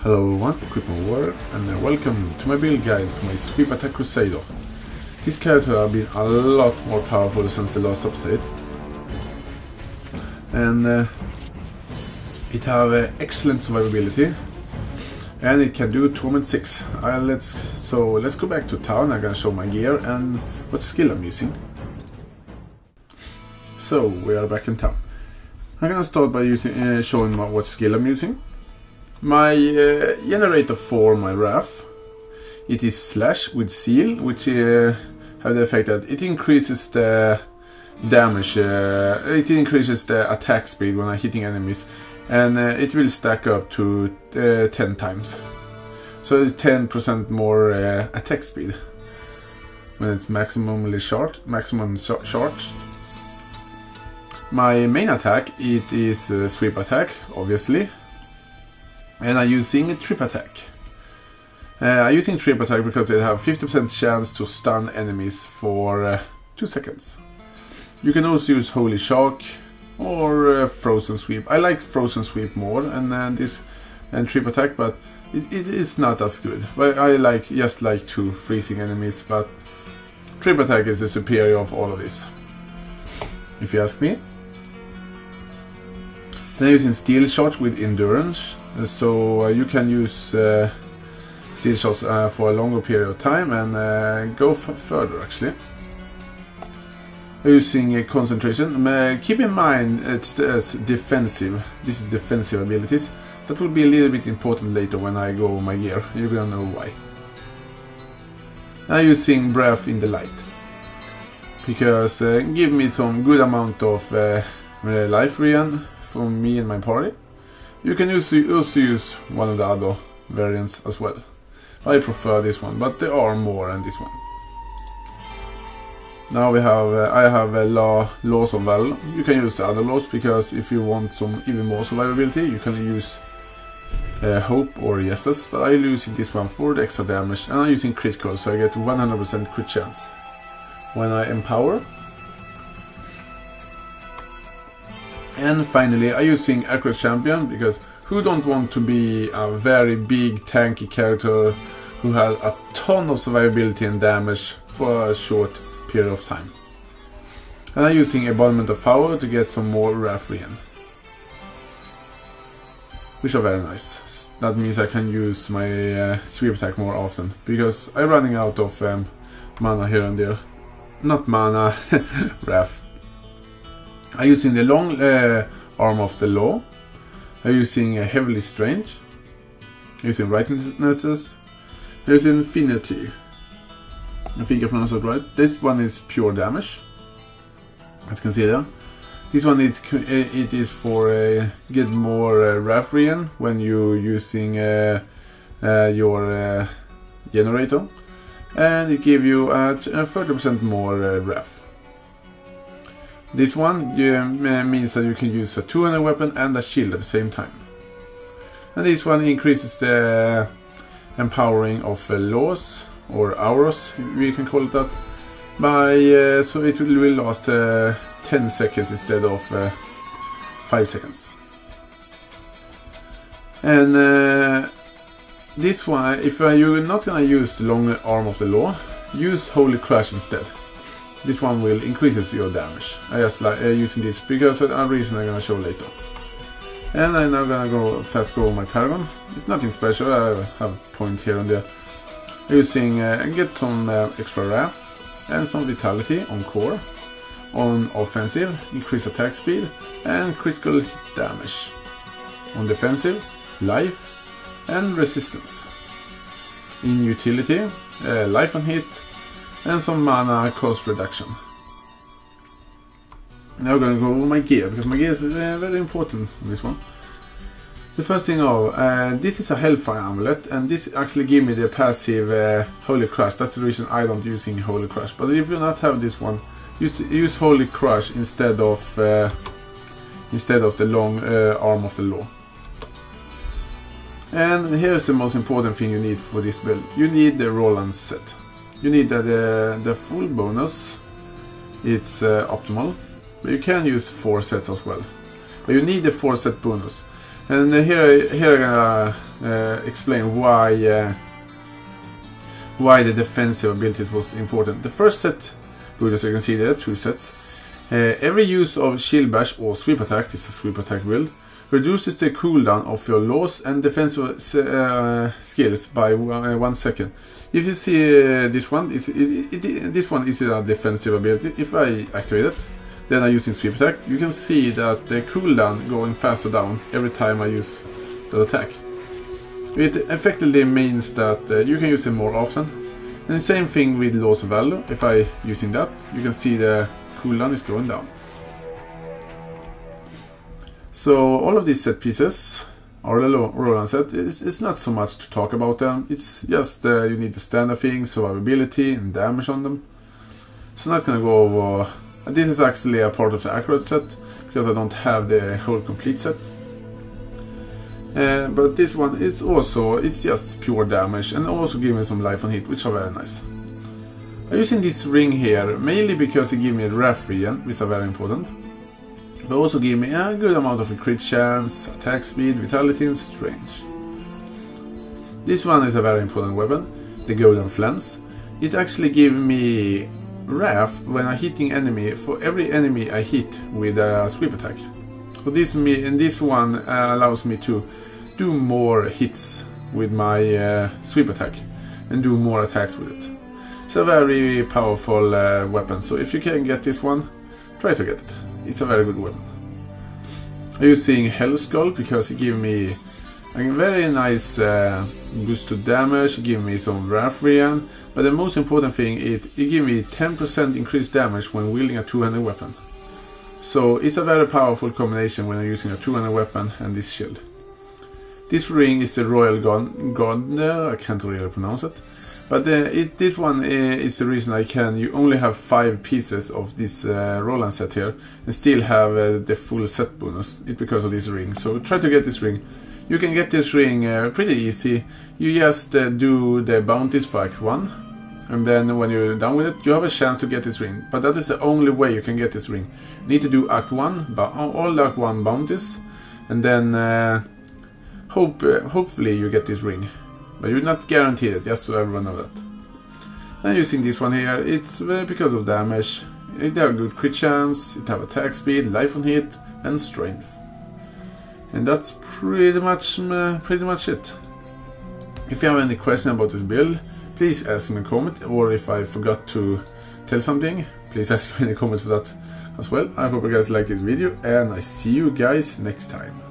Hello everyone, Equipment War, and welcome to my build guide for my Sweep Attack Crusader. This character has been a lot more powerful since the last update, and it has excellent survivability, and it can do Torment 6. Let's go back to town. I'm gonna show my gear and what skill I'm using. So we are back in town. I'm gonna start by showing what skill I'm using. My generator for my Wrath, it is Slash with Seal, which have the effect that it increases the damage, it increases the attack speed when I'm hitting enemies, and it will stack up to 10 times. So it's 10% more attack speed when it's maximum charged. My main attack, it is Sweep Attack, obviously. And I'm using Trip Attack. I'm using Trip Attack because it have 50% chance to stun enemies for 2 seconds. You can also use Holy Shock or Frozen Sweep. I like Frozen Sweep more and Trip Attack, but it is not as good. But I just like to freezing enemies, but Trip Attack is the superior of all of this, if you ask me. Then using Steel Charge with Endurance, so you can use Steel Shots for a longer period of time and go further actually. Using Concentration, keep in mind it's defensive. This is defensive abilities. That will be a little bit important later when I go my gear. You're gonna know why. I'm using Breath in the Light because give me some good amount of life regen for me and my party. You can also use one of the other variants as well. I prefer this one, but there are more than this one. Now I have Laws of Valor. You can use the other laws because if you want some even more survivability, you can use Hope or Yeses. But I'm using this one for the extra damage, and I'm using critical, so I get 100% crit chance when I empower. And finally, I'm using Accurate Champion because who don't want to be a very big tanky character who has a ton of survivability and damage for a short period of time. And I'm using Embodiment of Power to get some more Wrath regen, which are very nice. That means I can use my Sweep Attack more often because I'm running out of mana here and there. Not mana, Wrath. I'm using the long arm of the law. I'm using heavily strange. I'm using rightnesses. I'm using infinity. I think I pronounced it right. This one is pure damage, as you can see there. This one it is for get more Wrath regen when you're using your generator, and it gives you 30% more Wrath. This one means that you can use a two-handed weapon and a shield at the same time. And this one increases the empowering of laws, or auras, we can call it that, by so it will last 10 seconds instead of 5 seconds. And this one, if you're not gonna use the long arm of the law, use Holy Crush instead. This one will increase your damage. I just like using this because of a reason I'm gonna show later. And I'm now gonna fast go over my Paragon. It's nothing special. I have a point here and there. Using get some extra Wrath and some Vitality on core, on offensive, increase attack speed and critical hit damage. On defensive, life and resistance. In utility, life and hit, and some mana cost reduction. Now I'm gonna go over my gear because my gear is very important on this one. The first thing this is a Hellfire Amulet, and this actually gives me the passive Holy Crush. That's the reason I don't using Holy Crush. But if you not have this one, use Holy Crush instead of the long arm of the law. And here's the most important thing you need for this build. You need the Roland set. You need the full bonus. It's optimal, but you can use 4 sets as well. But you need the 4 set bonus. And here I'm gonna explain why the defensive abilities was important. The first set, as you can see there, 2 sets. Every use of shield bash or sweep attack, this is a sweep attack build, reduces the cooldown of your laws and defensive skills by 1 second. If you see this one, this one is a defensive ability. If I activate it, then I'm using sweep attack, you can see that the cooldown going faster down every time I use the attack. It effectively means that you can use it more often. And the same thing with Laws of Valor. If I using that, you can see the cooldown is going down. So all of these set pieces are the Roland set. It's not so much to talk about them. It's just you need the standard things, survivability and damage on them. So I'm not gonna go over. This is actually a part of the accurate set because I don't have the whole complete set. But this one is also, it's just pure damage and also give me some life on hit, which are very nice. I'm using this ring here mainly because it gives me a ref regen, which are very important. But also give me a good amount of crit chance, attack speed, vitality and strength. This one is a very important weapon, the golden flens. It actually gives me wrath when I'm hitting enemy for every enemy I hit with a sweep attack. So this one allows me to do more hits with my sweep attack and do more attacks with it. It's a very powerful weapon, so if you can get this one, try to get it. It's a very good weapon. I'm using Hell Skull because it gives me a very nice boost to damage, give me some wrath regen, but the most important thing is it gives me 10% increased damage when wielding a two-handed weapon. So it's a very powerful combination when I'm using a two-handed weapon and this shield. This ring is the Royal Gardner, I can't really pronounce it, but this one is the reason you only have 5 pieces of this Roland set here and still have the full set bonus. It's because of this ring, so try to get this ring. You can get this ring pretty easy. You just do the bounties for Act 1, and then when you're done with it, you have a chance to get this ring. But that is the only way you can get this ring. You need to do Act 1, all the Act 1 bounties, and then hopefully you get this ring. But you're not guaranteed it, just so everyone knows that. And using this one here, it's because of damage. It have good crit chance, it have attack speed, life on hit, and strength. And that's pretty much it. If you have any question about this build, please ask me in a comment, or if I forgot to tell something, please ask me in the comments for that as well. I hope you guys like this video, and I see you guys next time.